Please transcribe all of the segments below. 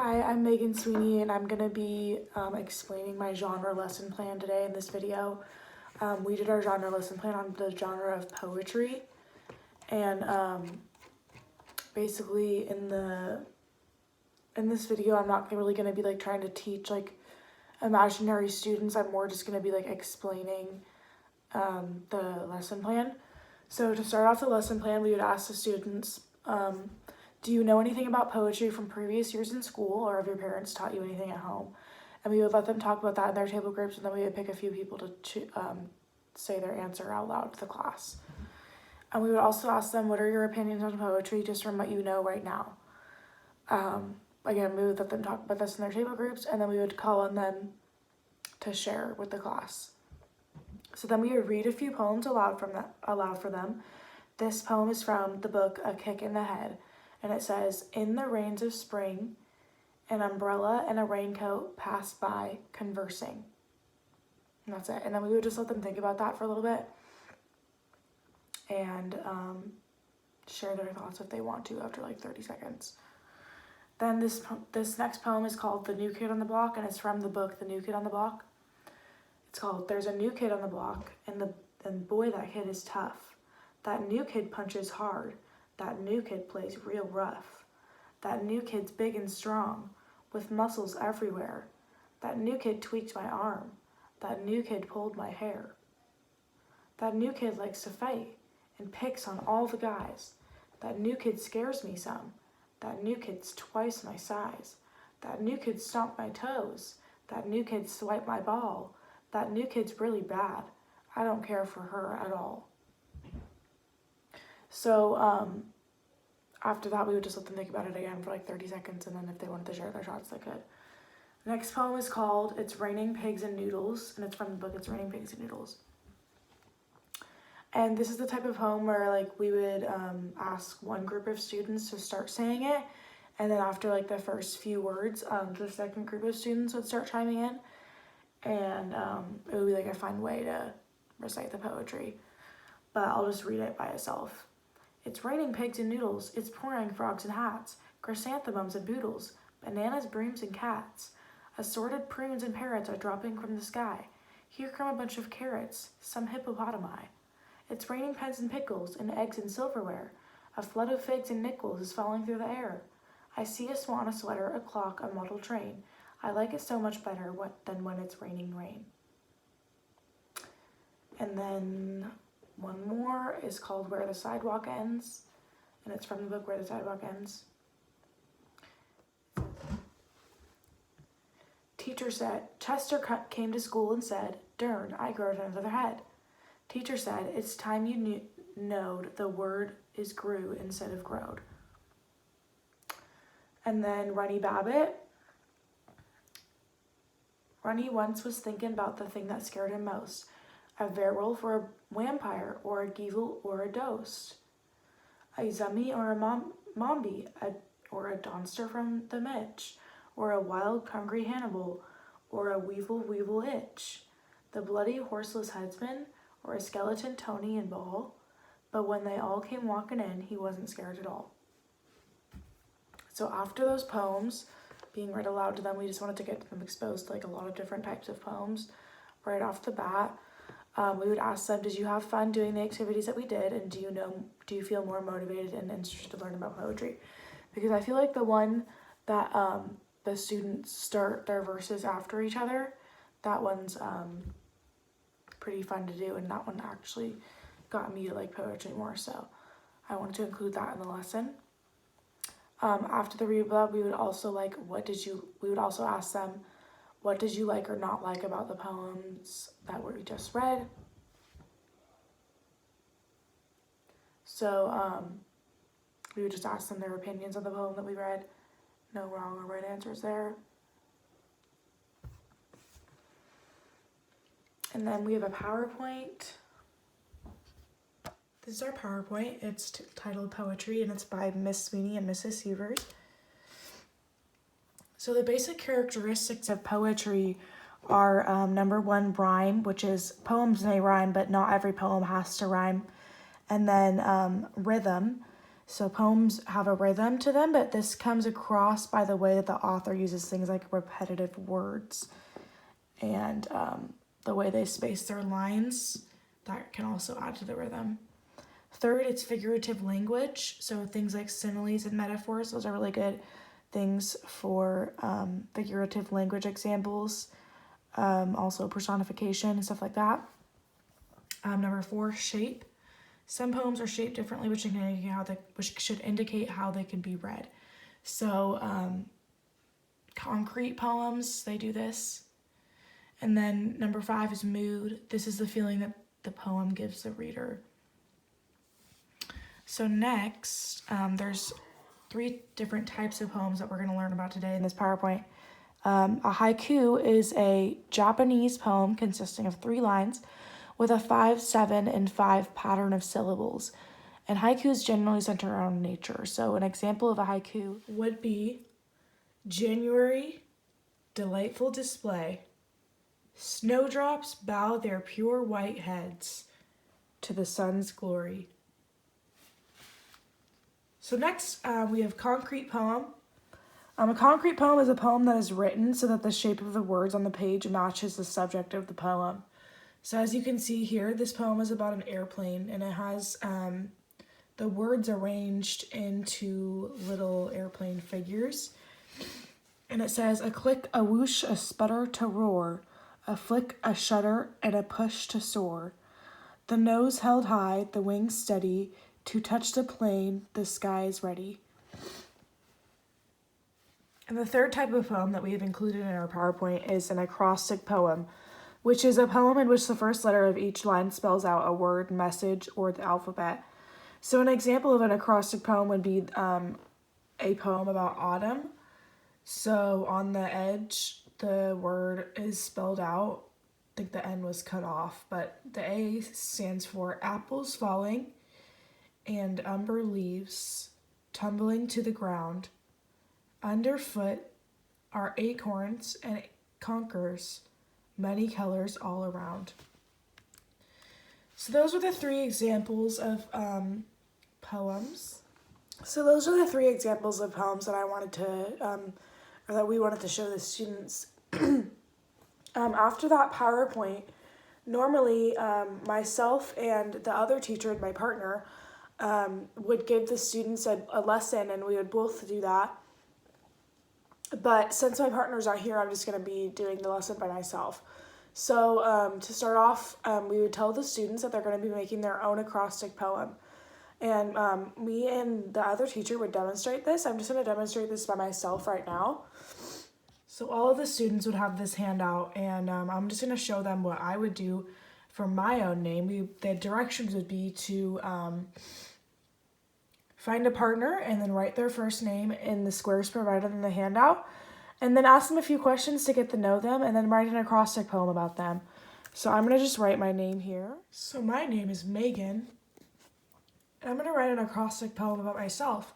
Hi, I'm Megan Sweeney, and I'm going to be explaining my genre lesson plan today in this video. We did our genre lesson plan on the genre of poetry, and basically in this video, I'm not really going to be like trying to teach like imaginary students. I'm more just going to be like explaining the lesson plan. So to start off the lesson plan, we would ask the students, do you know anything about poetry from previous years in school, or have your parents taught you anything at home? And we would let them talk about that in their table groups, and then we would pick a few people to say their answer out loud to the class. And we would also ask them, what are your opinions on poetry, just from what you know right now? Again, we would let them talk about this in their table groups, and then we would call on them to share with the class. So then we would read a few poems aloud for them. This poem is from the book A Kick in the Head, and it says, in the rains of spring, an umbrella and a raincoat passed by, conversing. And that's it. And then we would just let them think about that for a little bit and share their thoughts if they want to after like 30 seconds. Then this next poem is called The New Kid on the Block, and it's from the book The New Kid on the Block. It's called, there's a new kid on the block, and boy, that kid is tough. That new kid punches hard. That new kid plays real rough. That new kid's big and strong, with muscles everywhere. That new kid tweaked my arm. That new kid pulled my hair. That new kid likes to fight and picks on all the guys. That new kid scares me some. That new kid's twice my size. That new kid stomped my toes. That new kid swiped my ball. That new kid's really bad. I don't care for her at all. So after that, we would just let them think about it again for like 30 seconds, and then if they wanted to share their thoughts, they could. The next poem is called It's Raining Pigs and Noodles, and it's from the book It's Raining Pigs and Noodles. And this is the type of poem where like we would ask one group of students to start saying it, and then after like the first few words, the second group of students would start chiming in, and it would be like a fun way to recite the poetry. But I'll just read it by itself. It's raining pigs and noodles, it's pouring frogs and hats, chrysanthemums and boodles, bananas, brooms, and cats. Assorted prunes and parrots are dropping from the sky. Here come a bunch of carrots, some hippopotami. It's raining pens and pickles, and eggs and silverware. A flood of figs and nickels is falling through the air. I see a swan, a sweater, a clock, a model train. I like it so much better than when it's raining rain. And then one more is called Where the Sidewalk Ends, and it's from the book Where the Sidewalk Ends. Teacher said, Chester came to school and said, Dern, I growed another head. Teacher said, it's time you knowed the word is grew instead of growed. And then Runny Babbit. Runny once was thinking about the thing that scared him most. A werewolf or a vampire, or a geevil or a ghost. A zummy or a mombi, or a donster from the Mitch, or a wild hungry Hannibal, or a weevil itch. The bloody horseless headsman, or a skeleton Tony and Ball. But when they all came walking in, he wasn't scared at all. So after those poems being read aloud to them, we just wanted to get them exposed to like a lot of different types of poems right off the bat. We would ask them, did you have fun doing the activities that we did, and do you feel more motivated and interested to learn about poetry? Because I feel like the one that the students start their verses after each other, that one's pretty fun to do, and that one actually got me to like poetry more, so I wanted to include that in the lesson. After the read aloud, we would also ask them, what did you like or not like about the poems that we just read? So we would just ask them their opinions on the poem that we read. No wrong or right answers there. And then we have a PowerPoint. This is our PowerPoint. It's titled Poetry, and it's by Miss Sweeney and Mrs. Severs. So the basic characteristics of poetry are number one, rhyme, which is poems may rhyme, but not every poem has to rhyme. And then rhythm. So poems have a rhythm to them, but this comes across by the way that the author uses things like repetitive words and the way they space their lines. That can also add to the rhythm. Third, it's figurative language. So things like similes and metaphors, those are really good things for figurative language examples. Also personification and stuff like that. Number 4, shape. Some poems are shaped differently, which should indicate how they can be read. So concrete poems, they do this. And then number 5 is mood. This is the feeling that the poem gives the reader. So next, there's 3 different types of poems that we're going to learn about today in this PowerPoint. A haiku is a Japanese poem consisting of 3 lines with a 5, 7, and 5 pattern of syllables. And haikus generally center around nature. So an example of a haiku would be January, delightful display. Snowdrops bow their pure white heads to the sun's glory. So next, we have concrete poem. A concrete poem is a poem that is written so that the shape of the words on the page matches the subject of the poem. So as you can see here, this poem is about an airplane, and it has the words arranged into little airplane figures. And it says, a click, a whoosh, a sputter to roar, a flick, a shudder, and a push to soar. The nose held high, the wings steady, to touch the plane, the sky is ready. And the third type of poem that we have included in our PowerPoint is an acrostic poem, which is a poem in which the first letter of each line spells out a word, message, or the alphabet. So an example of an acrostic poem would be a poem about autumn. So on the edge, the word is spelled out. I think the N was cut off, but the A stands for apples falling and umber leaves tumbling to the ground. Underfoot are acorns and conquers, many colors all around. So those are the 3 examples of poems. So those are the 3 examples of poems that I wanted to, or that we wanted to show the students. After that PowerPoint, normally myself and the other teacher and my partner would give the students a lesson, and we would both do that. But since my partner's not here, I'm just going to be doing the lesson by myself. So to start off, we would tell the students that they're going to be making their own acrostic poem. And me and the other teacher would demonstrate this. I'm just going to demonstrate this by myself right now. So all of the students would have this handout, and I'm just going to show them what I would do for my own name. The directions would be to find a partner and then write their first name in the squares provided in the handout, and then ask them a few questions to get to know them, and then write an acrostic poem about them. So I'm going to just write my name here. So my name is Megan, and I'm going to write an acrostic poem about myself.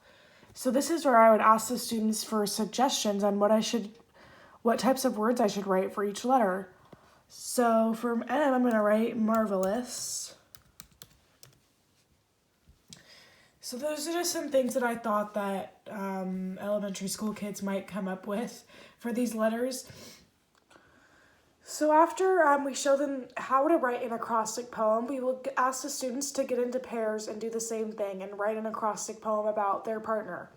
So this is where I would ask the students for suggestions on what types of words I should write for each letter. So for M, I'm going to write marvelous. So those are just some things that I thought that elementary school kids might come up with for these letters. So after we show them how to write an acrostic poem, we will ask the students to get into pairs and do the same thing and write an acrostic poem about their partner.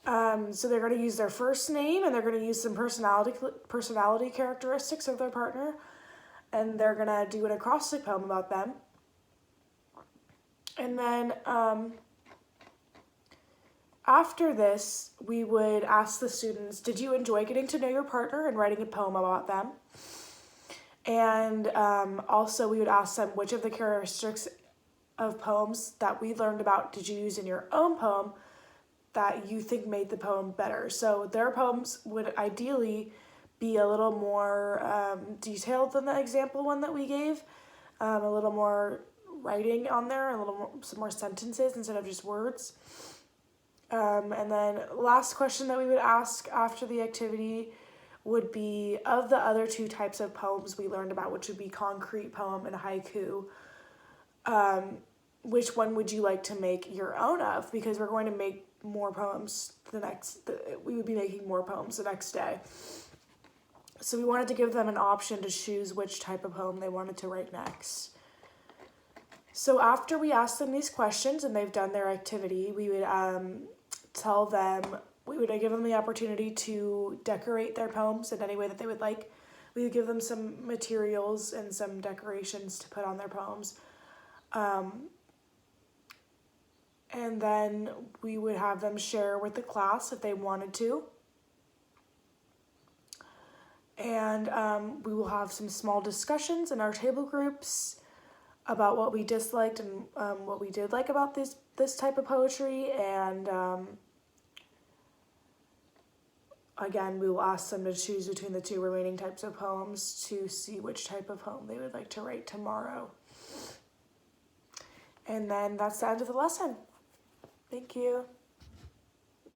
So they're going to use their first name, and they're going to use some personality characteristics of their partner, and they're going to do an acrostic poem about them. And then after this, we would ask the students, did you enjoy getting to know your partner and writing a poem about them? And also we would ask them, which of the characteristics of poems that we learned about did you use in your own poem that you think made the poem better? So their poems would ideally be a little more detailed than the example one that we gave, a little more writing on there, some more sentences instead of just words. And then last question that we would ask after the activity would be, of the other 2 types of poems we learned about, which would be concrete poem and haiku, which one would you like to make your own of, because we're going to make more poems we would be making more poems the next day. So we wanted to give them an option to choose which type of poem they wanted to write next. So after we asked them these questions and they've done their activity, we would give them the opportunity to decorate their poems in any way that they would like. We would give them some materials and some decorations to put on their poems. And then we would have them share with the class if they wanted to. And we will have some small discussions in our table groups about what we disliked and what we did like about this type of poetry. And again, we will ask them to choose between the 2 remaining types of poems to see which type of poem they would like to write tomorrow. And then that's the end of the lesson. Thank you.